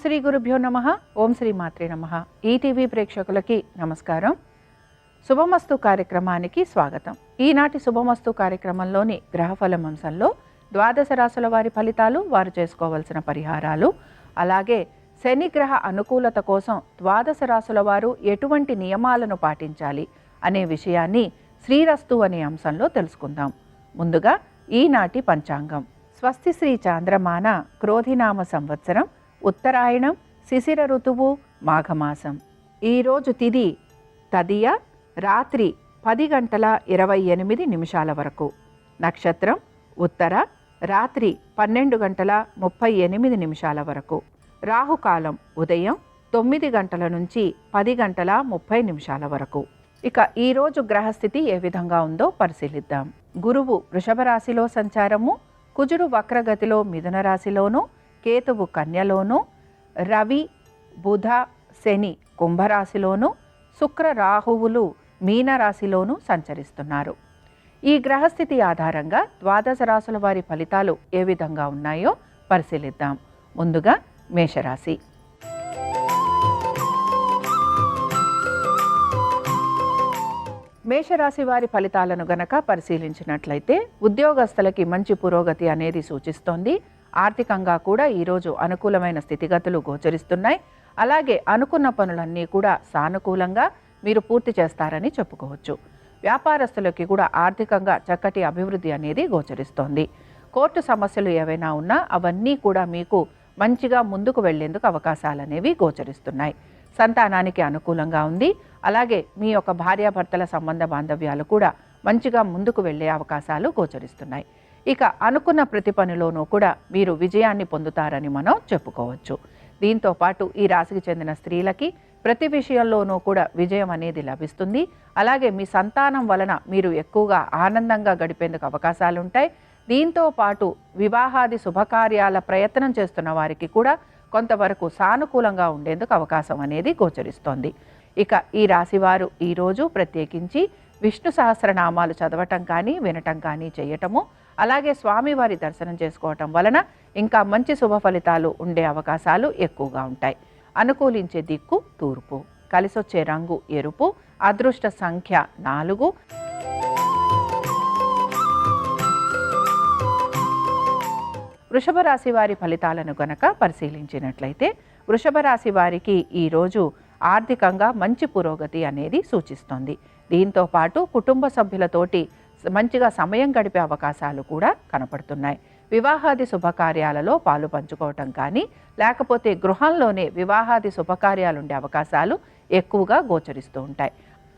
శ్రీ గురుభ్యో నమః. ఓం శ్రీ మాత్రే నమః. ఈటీవీ ప్రేక్షకులకి నమస్కారం. శుభమస్తు కార్యక్రమానికి స్వాగతం. ఈనాటి శుభమస్తు కార్యక్రమంలోని గ్రహఫలం అంశంలో ద్వాదశ రాశుల వారి ఫలితాలు, వారు చేసుకోవాల్సిన పరిహారాలు, అలాగే శనిగ్రహ అనుకూలత కోసం ద్వాదశ రాశుల వారు ఎటువంటి నియమాలను పాటించాలి అనే విషయాన్ని శ్రీరస్తు అనే అంశంలో తెలుసుకుందాం. ముందుగా ఈనాటి పంచాంగం. స్వస్తి శ్రీ చాంద్రమాన క్రోధినామ సంవత్సరం, ఉత్తరాయణం, శిశిర ఋతువు, మాఘమాసం. ఈరోజు తిథి తదియ, రాత్రి 10:28 వరకు. నక్షత్రం ఉత్తర, రాత్రి 12:38 వరకు. రాహుకాలం ఉదయం 9 గంటల నుంచి 10:30 వరకు. ఇక ఈరోజు గ్రహస్థితి ఏ విధంగా ఉందో పరిశీలిద్దాం. గురువు వృషభ రాశిలో సంచారము, కుజుడు వక్రగతిలో మిథున రాశిలోను, కేతువు కన్యలోను, రవి, బుధ, శని కుంభరాశిలోను, శుక్ర, రాహువులు మీనరాశిలోను సంచరిస్తున్నారు. ఈ గ్రహస్థితి ఆధారంగా ద్వాదశ రాశుల వారి ఫలితాలు ఏ విధంగా ఉన్నాయో పరిశీలిద్దాం. ముందుగా మేషరాశి. మేషరాశి వారి ఫలితాలను గనక పరిశీలించినట్లయితే ఉద్యోగస్తులకి మంచి పురోగతి అనేది సూచిస్తోంది. ఆర్థికంగా కూడా ఈరోజు అనుకూలమైన స్థితిగతులు గోచరిస్తున్నాయి. అలాగే అనుకున్న పనులన్నీ కూడా సానుకూలంగా మీరు పూర్తి చేస్తారని చెప్పుకోవచ్చు. వ్యాపారస్తులకి కూడా ఆర్థికంగా చక్కటి అభివృద్ధి అనేది గోచరిస్తోంది. కోర్టు సమస్యలు ఏవైనా ఉన్నా అవన్నీ కూడా మీకు మంచిగా ముందుకు వెళ్లేందుకు అవకాశాలు అనేవి గోచరిస్తున్నాయి. సంతానానికి అనుకూలంగా ఉంది. అలాగే మీ యొక్క భార్యాభర్తల సంబంధ బాంధవ్యాలు కూడా మంచిగా ముందుకు వెళ్ళే అవకాశాలు గోచరిస్తున్నాయి. ఇక అనుకున్న ప్రతి పనిలోనూ కూడా మీరు విజయాన్ని పొందుతారని మనం చెప్పుకోవచ్చు. దీంతో పాటు ఈ రాశికి చెందిన స్త్రీలకి ప్రతి విషయంలోనూ కూడా విజయం అనేది లభిస్తుంది. అలాగే మీ సంతానం వలన మీరు ఎక్కువగా ఆనందంగా గడిపేందుకు అవకాశాలు ఉంటాయి. దీంతో పాటు వివాహాది శుభకార్యాల ప్రయత్నం చేస్తున్న వారికి కూడా కొంతవరకు సానుకూలంగా ఉండేందుకు అవకాశం అనేది గోచరిస్తోంది. ఇక ఈ రాశివారు ఈరోజు ప్రత్యేకించి విష్ణు సహస్రనామాలు చదవటం కానీ వినటం కానీ చేయటము, అలాగే స్వామివారి దర్శనం చేసుకోవటం వలన ఇంకా మంచి శుభ ఫలితాలు ఉండే అవకాశాలు ఎక్కువగా ఉంటాయి. అనుకూలించే దిక్కు తూర్పు. కలిసొచ్చే రంగు ఎరుపు. అదృష్ట సంఖ్య 4. వృషభ రాశి వారి ఫలితాలను గనక పరిశీలించినట్లయితే వృషభ రాశి వారికి ఈరోజు ఆర్థికంగా మంచి పురోగతి అనేది సూచిస్తోంది. దీంతో పాటు కుటుంబ సభ్యులతోటి మంచిగా సమయం గడిపే అవకాశాలు కూడా కనపడుతున్నాయి. వివాహాది శుభకార్యాలలో పాలు పంచుకోవటం కానీ, లేకపోతే గృహంలోనే వివాహాది శుభకార్యాలు ఉండే అవకాశాలు ఎక్కువగా గోచరిస్తూ ఉంటాయి.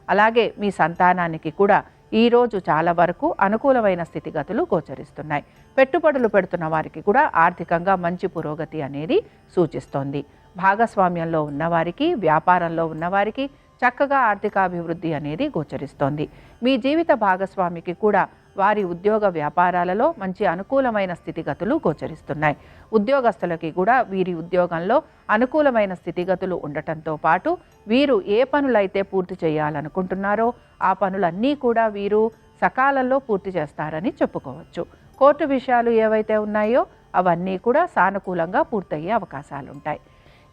అలాగే మీ సంతానానికి కూడా ఈరోజు చాలా వరకు అనుకూలమైన స్థితిగతులు గోచరిస్తున్నాయి. పెట్టుబడులు పెడుతున్న వారికి కూడా ఆర్థికంగా మంచి పురోగతి అనేది సూచిస్తోంది. భాగస్వామ్యంలో ఉన్నవారికి, వ్యాపారంలో ఉన్నవారికి చక్కగా ఆర్థికాభివృద్ధి అనేది గోచరిస్తోంది. మీ జీవిత భాగస్వామికి కూడా వారి ఉద్యోగ వ్యాపారాలలో మంచి అనుకూలమైన స్థితిగతులు గోచరిస్తున్నాయి. ఉద్యోగస్తులకి కూడా వీరి ఉద్యోగంలో అనుకూలమైన స్థితిగతులు ఉండటంతో పాటు వీరు ఏ పనులైతే పూర్తి చేయాలనుకుంటున్నారో ఆ పనులన్నీ కూడా వీరు సకాలంలో పూర్తి చేస్తారని చెప్పుకోవచ్చు. కోర్టు విషయాలు ఏవైతే ఉన్నాయో అవన్నీ కూడా సానుకూలంగా పూర్తయ్యే అవకాశాలు ఉంటాయి.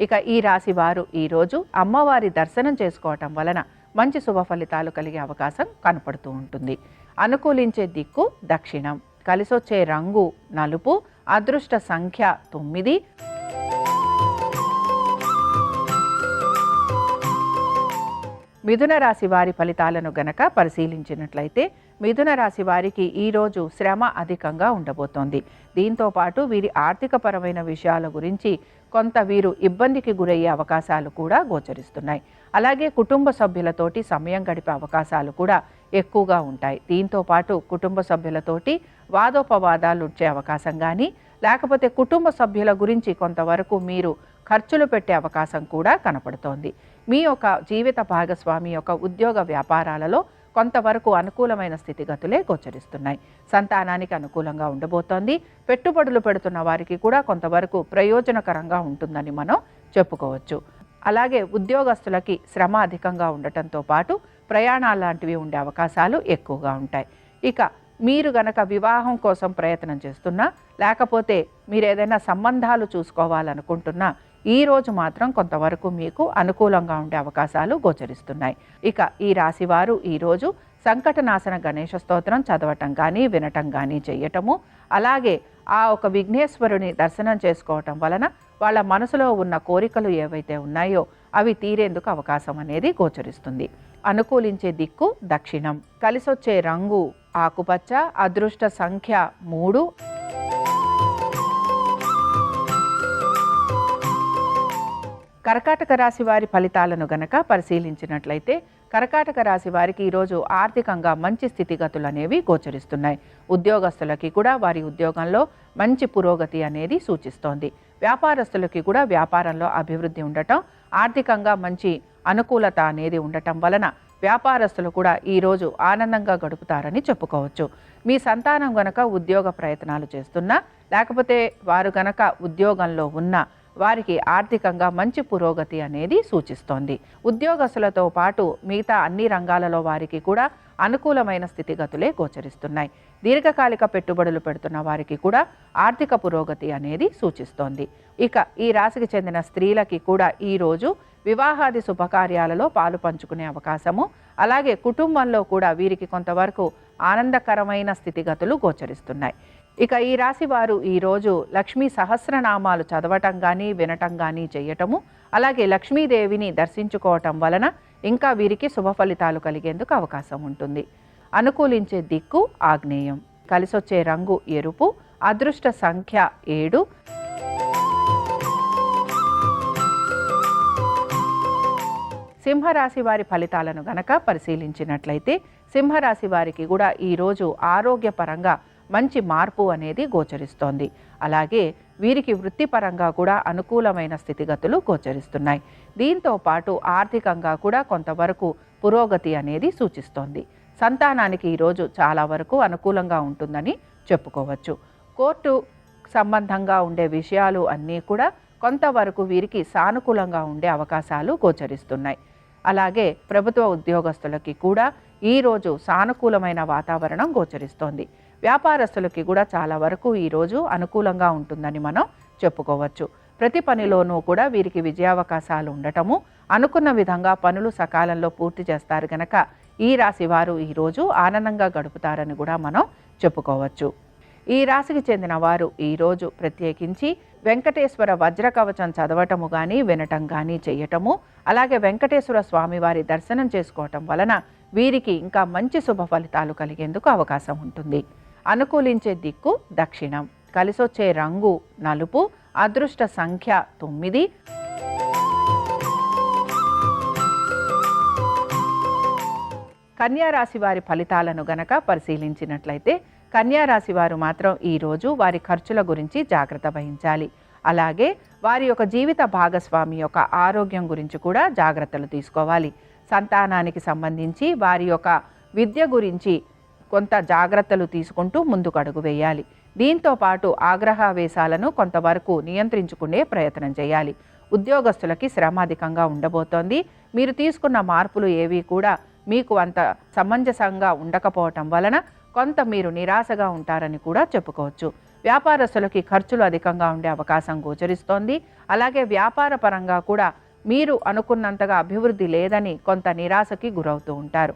ఇక ఈ రాశి వారు ఈరోజు అమ్మవారి దర్శనం చేసుకోవటం వలన మంచి శుభ ఫలితాలు కలిగే అవకాశం కనపడుతూ ఉంటుంది. అనుకూలించే దిక్కు దక్షిణం. కలిసొచ్చే రంగు నలుపు. అదృష్ట సంఖ్య 9. మిథున రాశి వారి ఫలితాలను గనక పరిశీలించినట్లయితే మిథున రాశి వారికి ఈరోజు శ్రమ అధికంగా ఉండబోతోంది. దీంతో పాటు వీరి ఆర్థికపరమైన విషయాల గురించి కొంత వీరు ఇబ్బందికి గురయ్యే అవకాశాలు కూడా గోచరిస్తున్నాయి. అలాగే కుటుంబ సభ్యులతోటి సమయం గడిపే అవకాశాలు కూడా ఎక్కువగా ఉంటాయి. దీంతో పాటు కుటుంబ సభ్యులతోటి వాదోపవాదాలు వచ్చే అవకాశం కానీ, లేకపోతే కుటుంబ సభ్యుల గురించి కొంతవరకు మీరు ఖర్చులు పెట్టే అవకాశం కూడా కనపడుతోంది. మీ యొక్క జీవిత భాగస్వామి యొక్క ఉద్యోగ వ్యాపారాలలో కొంతవరకు అనుకూలమైన స్థితిగతులే గోచరిస్తున్నాయి. సంతానానికి అనుకూలంగా ఉండబోతోంది. పెట్టుబడులు పెడుతున్న వారికి కూడా కొంతవరకు ప్రయోజనకరంగా ఉంటుందని మనం చెప్పుకోవచ్చు. అలాగే ఉద్యోగస్తులకి శ్రమ అధికంగా ఉండటంతో పాటు ప్రయాణాలు లాంటివి ఉండే అవకాశాలు ఎక్కువగా ఉంటాయి. ఇక మీరు గనక వివాహం కోసం ప్రయత్నం చేస్తున్నా, లేకపోతే మీరు ఏదైనా సంబంధాలు చూసుకోవాలనుకుంటున్నా ఈ రోజు మాత్రం కొంతవరకు మీకు అనుకూలంగా ఉండే అవకాశాలు గోచరిస్తున్నాయి. ఇక ఈ రాశివారు ఈరోజు సంకటనాశన గణేష స్తోత్రం చదవటం కానీ వినటం కానీ చేయటము, అలాగే ఆ ఒక విఘ్నేశ్వరుని దర్శనం చేసుకోవటం వలన వాళ్ళ మనసులో ఉన్న కోరికలు ఏవైతే ఉన్నాయో అవి తీరేందుకు అవకాశం అనేది గోచరిస్తుంది. అనుకూలించే దిక్కు దక్షిణం. కలిసొచ్చే రంగు ఆకుపచ్చ. అదృష్ట సంఖ్య 3. కర్కాటక రాశి వారి ఫలితాలను గనక పరిశీలించినట్లయితే కర్కాటక రాశి వారికి ఈరోజు ఆర్థికంగా మంచి స్థితిగతులు అనేవి గోచరిస్తున్నాయి. ఉద్యోగస్తులకి కూడా వారి ఉద్యోగంలో మంచి పురోగతి అనేది సూచిస్తోంది. వ్యాపారస్తులకి కూడా వ్యాపారంలో అభివృద్ధి ఉండటం, ఆర్థికంగా మంచి అనుకూలత అనేది ఉండటం వలన వ్యాపారస్తులు కూడా ఈరోజు ఆనందంగా గడుపుతారని చెప్పుకోవచ్చు. మీ సంతానం గనక ఉద్యోగ ప్రయత్నాలు చేస్తున్నా, లేకపోతే వారు గనక ఉద్యోగంలో ఉన్న వారికి ఆర్థికంగా మంచి పురోగతి అనేది సూచిస్తోంది. ఉద్యోగస్తులతో పాటు మిగతా అన్ని రంగాలలో వారికి కూడా అనుకూలమైన స్థితిగతులే గోచరిస్తున్నాయి. దీర్ఘకాలిక పెట్టుబడులు పెడుతున్న వారికి కూడా ఆర్థిక పురోగతి అనేది సూచిస్తోంది. ఇక ఈ రాశికి చెందిన స్త్రీలకి కూడా ఈరోజు వివాహాది శుభకార్యాలలో పాలు పంచుకునే అవకాశము, అలాగే కుటుంబంలో కూడా వీరికి కొంతవరకు ఆనందకరమైన స్థితిగతులు గోచరిస్తున్నాయి. ఇక ఈ రాశి వారు ఈరోజు లక్ష్మీ సహస్రనామాలు చదవటం కానీ వినటం కానీ చేయటము, అలాగే లక్ష్మీదేవిని దర్శించుకోవటం వలన ఇంకా వీరికి శుభ ఫలితాలు కలిగేందుకు అవకాశం ఉంటుంది. అనుకూలించే దిక్కు ఆగ్నేయం. కలిసొచ్చే రంగు ఎరుపు. అదృష్ట సంఖ్య 7. సింహరాశి వారి ఫలితాలను గనక పరిశీలించినట్లయితే సింహరాశి వారికి కూడా ఈరోజు ఆరోగ్యపరంగా మంచి మార్పు అనేది గోచరిస్తోంది. అలాగే వీరికి వృత్తిపరంగా కూడా అనుకూలమైన స్థితిగతులు గోచరిస్తున్నాయి. దీంతో పాటు ఆర్థికంగా కూడా కొంతవరకు పురోగతి అనేది సూచిస్తోంది. సంతానానికి ఈరోజు చాలా వరకు అనుకూలంగా ఉంటుందని చెప్పుకోవచ్చు. కోర్టు సంబంధంగా ఉండే విషయాలు అన్నీ కూడా కొంతవరకు వీరికి సానుకూలంగా ఉండే అవకాశాలు గోచరిస్తున్నాయి. అలాగే ప్రభుత్వ ఉద్యోగస్తులకి కూడా ఈరోజు సానుకూలమైన వాతావరణం గోచరిస్తోంది. వ్యాపారస్తులకి కూడా చాలా వరకు ఈరోజు అనుకూలంగా ఉంటుందని మనం చెప్పుకోవచ్చు. ప్రతి పనిలోనూ కూడా వీరికి విజయావకాశాలు ఉండటము, అనుకున్న విధంగా పనులు సకాలంలో పూర్తి చేస్తారు కనుక ఈ రాశి వారు ఈరోజు ఆనందంగా గడుపుతారని కూడా మనం చెప్పుకోవచ్చు. ఈ రాశికి చెందిన వారు ఈరోజు ప్రత్యేకించి వెంకటేశ్వర వజ్ర కవచం చదవటము కానీ వినటం కానీ చేయటము, అలాగే వెంకటేశ్వర స్వామి వారి దర్శనం చేసుకోవటం వలన వీరికి ఇంకా మంచి శుభ ఫలితాలు కలిగేందుకు అవకాశం ఉంటుంది. అనుకూలించే దిక్కు దక్షిణం. కలిసొచ్చే రంగు నలుపు. అదృష్ట సంఖ్య 9. కన్యా రాశి వారి ఫలితాలను గనక పరిశీలించినట్లయితే కన్యా రాశి వారు మాత్రం ఈరోజు వారి ఖర్చుల గురించి జాగ్రత్త వహించాలి. అలాగే వారి యొక్క జీవిత భాగస్వామి యొక్క ఆరోగ్యం గురించి కూడా జాగ్రత్తలు తీసుకోవాలి. సంతానానికి సంబంధించి వారి యొక్క విద్య గురించి కొంత జాగ్రత్తలు తీసుకుంటూ ముందుకు అడుగు వేయాలి. దీంతో పాటు ఆగ్రహావేశాలను కొంతవరకు నియంత్రించుకునే ప్రయత్నం చేయాలి. ఉద్యోగస్తులకి శ్రమ అధికంగా ఉండబోతోంది. మీరు తీసుకున్న మార్పులు ఏవి కూడా మీకు అంత సమంజసంగా ఉండకపోవటం వలన కొంత మీరు నిరాశగా ఉంటారని కూడా చెప్పుకోవచ్చు. వ్యాపారస్తులకి ఖర్చులు అధికంగా ఉండే అవకాశం గోచరిస్తోంది. అలాగే వ్యాపార పరంగా కూడా మీరు అనుకున్నంతగా అభివృద్ధి లేదని కొంత నిరాశకి గురవుతూ ఉంటారు.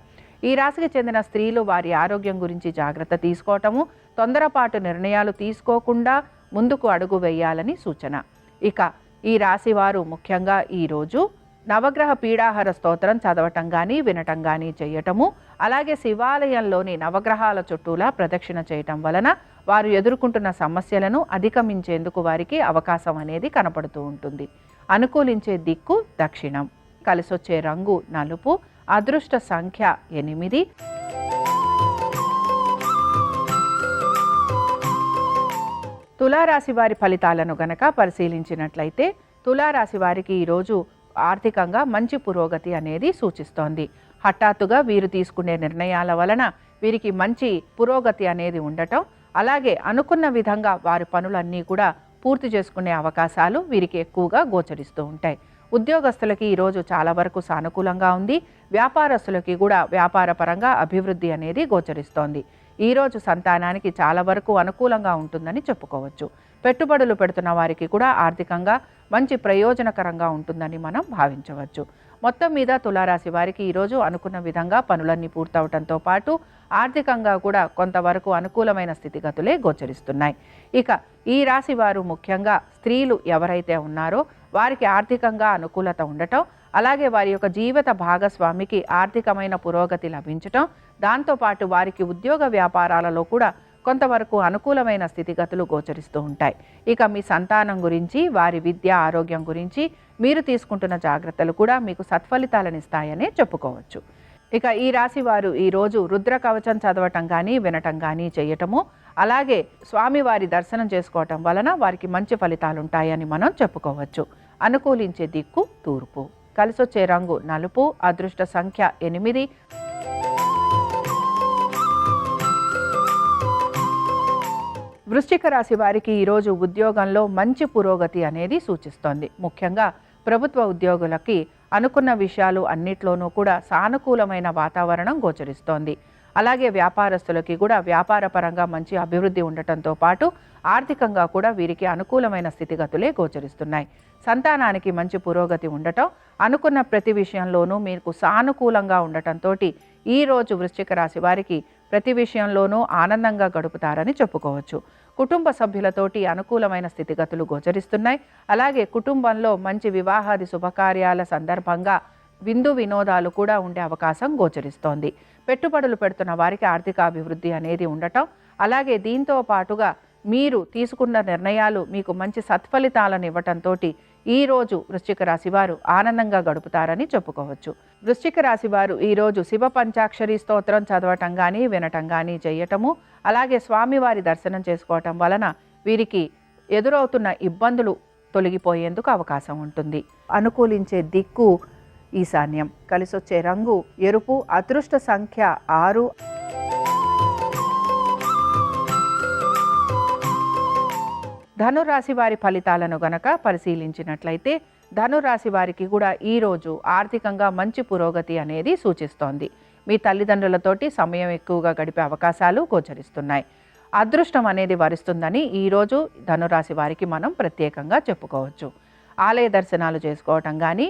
ఈ రాశికి చెందిన స్త్రీలు వారి ఆరోగ్యం గురించి జాగ్రత్త తీసుకోవటము, తొందరపాటు నిర్ణయాలు తీసుకోకుండా ముందుకు అడుగు వేయాలని సూచన. ఇక ఈ రాశి వారు ముఖ్యంగా ఈరోజు నవగ్రహ పీడాహార స్తోత్రం చదవటం కానీ వినటం కానీ చేయటము, అలాగే శివాలయంలోని నవగ్రహాల చుట్టూలా ప్రదక్షిణ చేయటం వలన వారు ఎదుర్కొంటున్న సమస్యలను అధిగమించేందుకు వారికి అవకాశం అనేది కనపడుతూ ఉంటుంది. అనుకూలించే దిక్కు దక్షిణం. కలిసొచ్చే రంగు నలుపు. అదృష్ట సంఖ్య 8. తులారాశి వారి ఫలితాలను గనక పరిశీలించినట్లయితే తులారాశి వారికి ఈరోజు ఆర్థికంగా మంచి పురోగతి అనేది సూచిస్తోంది. హఠాత్తుగా వీరు తీసుకునే నిర్ణయాల వలన వీరికి మంచి పురోగతి అనేది ఉండటం, అలాగే అనుకున్న విధంగా వారి పనులన్నీ కూడా పూర్తి చేసుకునే అవకాశాలు వీరికి ఎక్కువగా గోచరిస్తూ ఉంటాయి. ఉద్యోగస్తులకి ఈరోజు చాలా వరకు సానుకూలంగా ఉంది. వ్యాపారస్తులకి కూడా వ్యాపార పరంగా అభివృద్ధి అనేది గోచరిస్తోంది. ఈరోజు సంతానానికి చాలా వరకు అనుకూలంగా ఉంటుందని చెప్పుకోవచ్చు. పెట్టుబడులు పెడుతున్న వారికి కూడా ఆర్థికంగా మంచి ప్రయోజనకరంగా ఉంటుందని మనం భావించవచ్చు. మొత్తం మీద తులారాశి వారికి ఈరోజు అనుకున్న విధంగా పనులన్నీ పూర్తవటంతో పాటు ఆర్థికంగా కూడా కొంతవరకు అనుకూలమైన స్థితిగతులే గోచరిస్తున్నాయి. ఇక ఈ రాశి వారు ముఖ్యంగా స్త్రీలు ఎవరైతే ఉన్నారో వారికి ఆర్థికంగా అనుకూలత ఉండటం, అలాగే వారి యొక్క జీవిత భాగస్వామికి ఆర్థికమైన పురోగతి లభించటం, దాంతోపాటు వారికి ఉద్యోగ వ్యాపారాలలో కూడా కొంతవరకు అనుకూలమైన స్థితిగతులు గోచరిస్తూ ఉంటాయి. ఇక మీ సంతానం గురించి, వారి విద్య ఆరోగ్యం గురించి మీరు తీసుకుంటున్న జాగ్రత్తలు కూడా మీకు సత్ఫలితాలను ఇస్తాయనే చెప్పుకోవచ్చు. ఇక ఈ రాశి వారు ఈరోజు రుద్ర కవచం చదవటం కానీ వినటం కానీ చేయటము, అలాగే స్వామివారి దర్శనం చేసుకోవటం వలన వారికి మంచి ఫలితాలు ఉంటాయని మనం చెప్పుకోవచ్చు. అనుకూలించే దిక్కు తూర్పు, కలిసొచ్చే రంగు నలుపు, అదృష్ట సంఖ్య 8. వృశ్చిక రాశి వారికి ఈరోజు ఉద్యోగంలో మంచి పురోగతి అనేది సూచిస్తోంది. ముఖ్యంగా ప్రభుత్వ ఉద్యోగులకి అనుకున్న విషయాలు అన్నిట్లోనూ కూడా సానుకూలమైన వాతావరణం గోచరిస్తోంది. అలాగే వ్యాపారస్తులకి కూడా వ్యాపార పరంగా మంచి అభివృద్ధి ఉండటంతో పాటు ఆర్థికంగా కూడా వీరికి అనుకూలమైన స్థితిగతులే గోచరిస్తున్నాయి. సంతానానికి మంచి పురోగతి ఉండటం, అనుకున్న ప్రతి విషయంలోనూ మీకు సానుకూలంగా ఉండటంతో ఈరోజు వృశ్చిక రాశి వారికి ప్రతి విషయంలోనూ ఆనందంగా గడుపుతారని చెప్పుకోవచ్చు. కుటుంబ సభ్యులతోటి అనుకూలమైన స్థితిగతులు గోచరిస్తున్నాయి. అలాగే కుటుంబంలో మంచి వివాహాది శుభకార్యాల సందర్భంగా విందు వినోదాలు కూడా ఉండే అవకాశం గోచరిస్తోంది. పెట్టుబడులు పెడుతున్న వారికి ఆర్థిక అభివృద్ధి అనేది ఉండటం, అలాగే దీంతో పాటుగా మీరు తీసుకున్న నిర్ణయాలు మీకు మంచి సత్ఫలితాలను ఇవ్వటంతో ఈరోజు వృశ్చిక రాశి వారు ఆనందంగా గడుపుతారని చెప్పుకోవచ్చు. వృశ్చిక రాశి వారు ఈరోజు శివ పంచాక్షరి స్తోత్రం చదవటం కానీ వినటం కానీ చేయటము, అలాగే స్వామివారి దర్శనం చేసుకోవటం వలన వీరికి ఎదురవుతున్న ఇబ్బందులు తొలగిపోయేందుకు అవకాశం ఉంటుంది. అనుకూలించే దిక్కు ఈశాన్యం, కలిసొచ్చే రంగు ఎరుపు, అదృష్ట సంఖ్య 6. ధనురాశి వారి ఫలితాలను గనక పరిశీలించినట్లయితే ధనురాశి వారికి కూడా ఈరోజు ఆర్థికంగా మంచి పురోగతి అనేది సూచిస్తోంది. మీ తల్లిదండ్రులతోటి సమయం ఎక్కువగా గడిపే అవకాశాలు గోచరిస్తున్నాయి. అదృష్టం అనేది వరిస్తుందని ఈరోజు ధనురాశి వారికి మనం ప్రత్యేకంగా చెప్పుకోవచ్చు. ఆలయ దర్శనాలు చేసుకోవటం కానీ,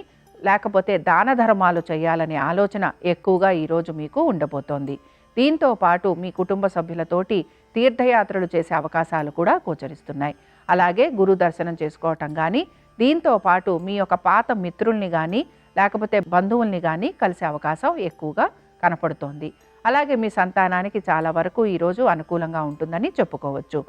లేకపోతే దాన ధర్మాలు చేయాలనే ఆలోచన ఎక్కువగా ఈరోజు మీకు ఉండబోతోంది. దీంతో పాటు మీ కుటుంబ సభ్యులతోటి తీర్థయాత్రలు చేసే అవకాశాలు కూడా గోచరిస్తున్నాయి. అలాగే గురు దర్శనం చేసుకోవటం కానీ, దీంతో పాటు మీ యొక్క పాత మిత్రుల్ని కానీ లేకపోతే బంధువుల్ని కానీ కలిసే అవకాశం ఎక్కువగా కనపడుతోంది. అలాగే మీ సంతానానికి చాలా వరకు ఈరోజు అనుకూలంగా ఉంటుందని చెప్పుకోవచ్చు.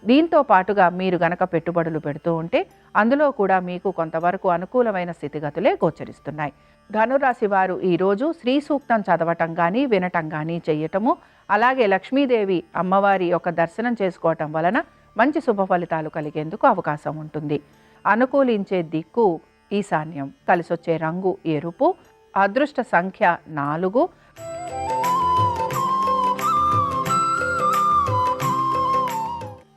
దీంతో పాటుగా మీరు గనక పెట్టుబడులు పెడుతూ ఉంటే అందులో కూడా మీకు కొంతవరకు అనుకూలమైన స్థితిగతులే గోచరిస్తున్నాయి. ధనురాశి వారు ఈరోజు శ్రీ సూక్తం చదవటం కానీ వినటం కానీ చేయటము, అలాగే లక్ష్మీదేవి అమ్మవారి యొక్క దర్శనం చేసుకోవటం వలన మంచి శుభ ఫలితాలు కలిగేందుకు అవకాశం ఉంటుంది. అనుకూలించే దిక్కు ఈశాన్యం, కలిసొచ్చే రంగు ఎరుపు, అదృష్ట సంఖ్య 4.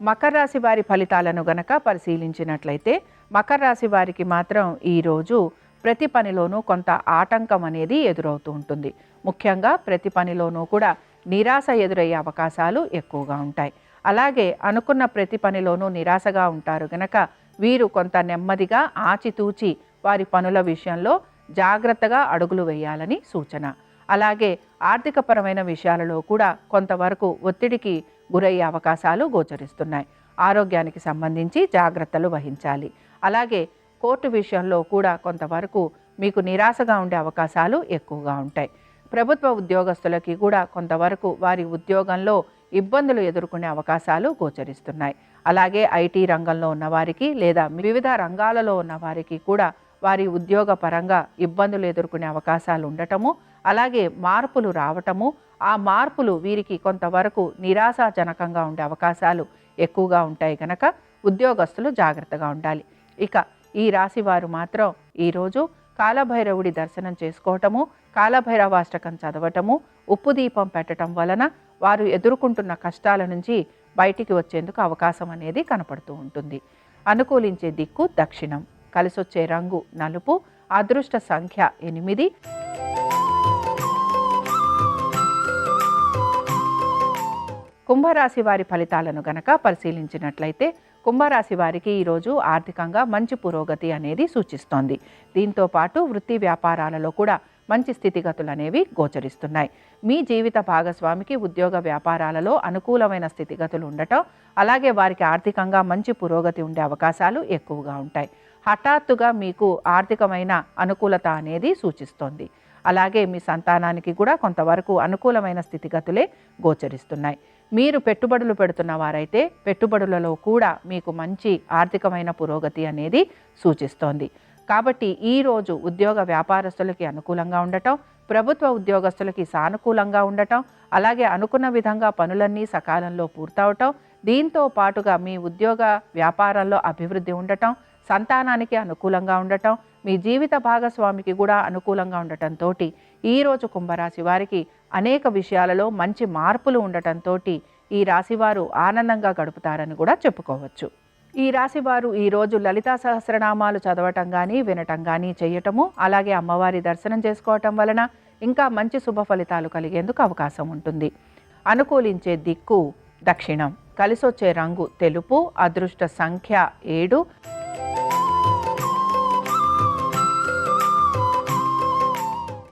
మకర రాశి వారి ఫలితాలను గనక పరిశీలించినట్లయితే మకర రాశి వారికి మాత్రం ఈరోజు ప్రతి పనిలోనూ కొంత ఆటంకం అనేది ఎదురవుతూ ఉంటుంది. ముఖ్యంగా ప్రతి పనిలోనూ కూడా నిరాశ ఎదురయ్యే అవకాశాలు ఎక్కువగా ఉంటాయి. అలాగే అనుకున్న ప్రతి పనిలోనూ నిరాశగా ఉంటారు గనక వీరు కొంత నెమ్మదిగా ఆచితూచి వారి పనుల విషయంలో జాగ్రత్తగా అడుగులు వేయాలని సూచన. అలాగే ఆర్థికపరమైన విషయాలలో కూడా కొంతవరకు ఒత్తిడికి గురయ్యే అవకాశాలు గోచరిస్తున్నాయి. ఆరోగ్యానికి సంబంధించి జాగ్రత్తలు వహించాలి. అలాగే కోర్టు విషయంలో కూడా కొంతవరకు మీకు నిరాశగా ఉండే అవకాశాలు ఎక్కువగా ఉంటాయి. ప్రభుత్వ ఉద్యోగస్తులకి కూడా కొంతవరకు వారి ఉద్యోగంలో ఇబ్బందులు ఎదుర్కొనే అవకాశాలు గోచరిస్తున్నాయి. అలాగే ఐటీ రంగంలో ఉన్నవారికి లేదా వివిధ రంగాలలో ఉన్నవారికి కూడా వారి ఉద్యోగ పరంగా ఇబ్బందులు ఎదుర్కొనే అవకాశాలు ఉండటము, అలాగే మార్పులు రావటము, ఆ మార్పులు వీరికి కొంతవరకు నిరాశాజనకంగా ఉండే అవకాశాలు ఎక్కువగా ఉంటాయి కనుక ఉద్యోగస్తులు జాగ్రత్తగా ఉండాలి. ఇక ఈ రాశి వారు మాత్రం ఈరోజు కాలభైరవుడి దర్శనం చేసుకోవటము, కాలభైరవాష్టకం చదవటము, ఉప్పు దీపం పెట్టడం వలన వారు ఎదుర్కొంటున్న కష్టాల నుంచి బయటికి వచ్చేందుకు అవకాశం అనేది కనపడుతూ ఉంటుంది. అనుకూలించే దిక్కు దక్షిణం, కలిసొచ్చే రంగు నలుపు, అదృష్ట సంఖ్య 8. కుంభరాశి వారి ఫలితాలను గనక పరిశీలించినట్లయితే కుంభరాశి వారికి ఈరోజు ఆర్థికంగా మంచి పురోగతి అనేది సూచిస్తోంది. దీంతో పాటు వృత్తి వ్యాపారాలలో కూడా మంచి స్థితిగతులు అనేవి గోచరిస్తున్నాయి. మీ జీవిత భాగస్వామికి ఉద్యోగ వ్యాపారాలలో అనుకూలమైన స్థితిగతులు ఉండటం, అలాగే వారికి ఆర్థికంగా మంచి పురోగతి ఉండే అవకాశాలు ఎక్కువగా ఉంటాయి. హఠాత్తుగా మీకు ఆర్థికమైన అనుకూలత అనేది సూచిస్తోంది. అలాగే మీ సంతానానికి కూడా కొంతవరకు అనుకూలమైన స్థితిగతులే గోచరిస్తున్నాయి. మీరు పెట్టుబడులు పెడుతున్న వారైతే పెట్టుబడులలో కూడా మీకు మంచి ఆర్థికమైన పురోగతి అనేది సూచిస్తోంది. కాబట్టి ఈరోజు ఉద్యోగ వ్యాపారస్తులకి అనుకూలంగా ఉండటం, ప్రభుత్వ ఉద్యోగస్తులకి సానుకూలంగా ఉండటం, అలాగే అనుకున్న విధంగా పనులన్నీ సకాలంలో పూర్తవటం, దీంతో పాటుగా మీ ఉద్యోగ వ్యాపారాల్లో అభివృద్ధి ఉండటం, సంతానానికి అనుకూలంగా ఉండటం, మీ జీవిత భాగస్వామికి కూడా అనుకూలంగా ఉండటంతో ఈరోజు కుంభరాశి వారికి అనేక విషయాలలో మంచి మార్పులు ఉండటంతో ఈ రాశివారు ఆనందంగా గడుపుతారని కూడా చెప్పుకోవచ్చు. ఈ రాశివారు ఈరోజు లలితా సహస్రనామాలు చదవటం కానీ వినటం కానీ చేయటము, అలాగే అమ్మవారి దర్శనం చేసుకోవటం వలన ఇంకా మంచి శుభ ఫలితాలు కలిగేందుకు అవకాశం ఉంటుంది. అనుకూలించే దిక్కు దక్షిణం, కలిసొచ్చే రంగు తెలుపు, అదృష్ట సంఖ్య 7.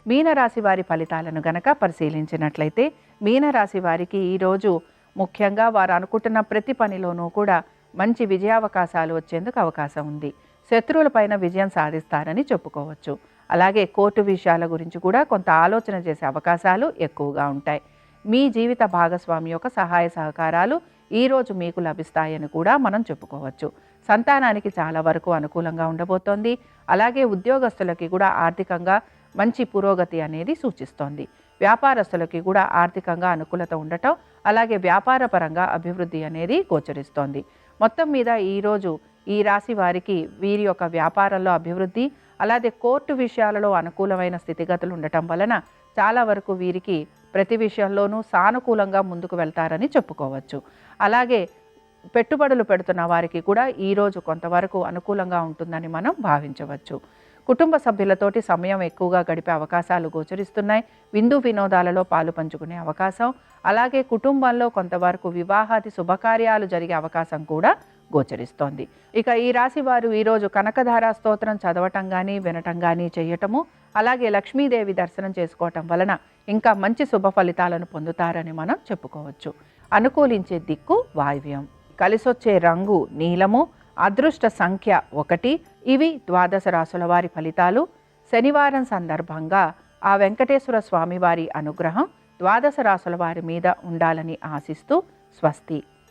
మీనరాశి వారి ఫలితాలను గనక పరిశీలించినట్లయితే మీనరాశి వారికి ఈరోజు ముఖ్యంగా వారు అనుకుంటున్న ప్రతి పనిలోనూ కూడా మంచి విజయావకాశాలు వచ్చేందుకు అవకాశం ఉంది. శత్రువులపైన విజయం సాధిస్తారని చెప్పుకోవచ్చు. అలాగే కోర్టు విషయాల గురించి కూడా కొంత ఆలోచన చేసే అవకాశాలు ఎక్కువగా ఉంటాయి. మీ జీవిత భాగస్వామి యొక్క సహాయ సహకారాలు ఈరోజు మీకు లభిస్తాయని కూడా మనం చెప్పుకోవచ్చు. సంతానానికి చాలా వరకు అనుకూలంగా ఉండబోతోంది. అలాగే ఉద్యోగస్తులకి కూడా ఆర్థికంగా మంచి పురోగతి అనేది సూచిస్తోంది. వ్యాపారస్తులకి కూడా ఆర్థికంగా అనుకూలత ఉండటం, అలాగే వ్యాపారపరంగా అభివృద్ధి అనేది గోచరిస్తోంది. మొత్తం మీద ఈరోజు ఈ రాశి వారికి వీరి యొక్క వ్యాపారంలో అభివృద్ధి, అలాగే కోర్టు విషయాలలో అనుకూలమైన స్థితిగతులు ఉండటం వలన చాలా వరకు వీరికి ప్రతి విషయంలోనూ సానుకూలంగా ముందుకు వెళ్తారని చెప్పుకోవచ్చు. అలాగే పెట్టుబడులు పెడుతున్న వారికి కూడా ఈరోజు కొంతవరకు అనుకూలంగా ఉంటుందని మనం భావించవచ్చు. కుటుంబ సభ్యులతోటి సమయం ఎక్కువగా గడిపే అవకాశాలు గోచరిస్తున్నాయి. విందు వినోదాలలో పాలు పంచుకునే అవకాశం, అలాగే కుటుంబంలో కొంతవరకు వివాహాది శుభకార్యాలు జరిగే అవకాశం కూడా గోచరిస్తోంది. ఇక ఈ రాశి వారు ఈరోజు కనకధార స్తోత్రం చదవటం కానీ వినటం కానీ చేయటము, అలాగే లక్ష్మీదేవి దర్శనం చేసుకోవటం వలన ఇంకా మంచి శుభ ఫలితాలను పొందుతారని మనం చెప్పుకోవచ్చు. అనుకూలించే దిక్కు వాయువ్యం, కలిసొచ్చే రంగు నీలము, అదృష్ట సంఖ్య 1. ఇవి ద్వాదశ రాశుల వారి ఫలితాలు. శనివారం సందర్భంగా ఆ వెంకటేశ్వర స్వామి వారి అనుగ్రహం ద్వాదశ రాశుల వారి మీద ఉండాలని ఆశిస్తూ స్వస్తి.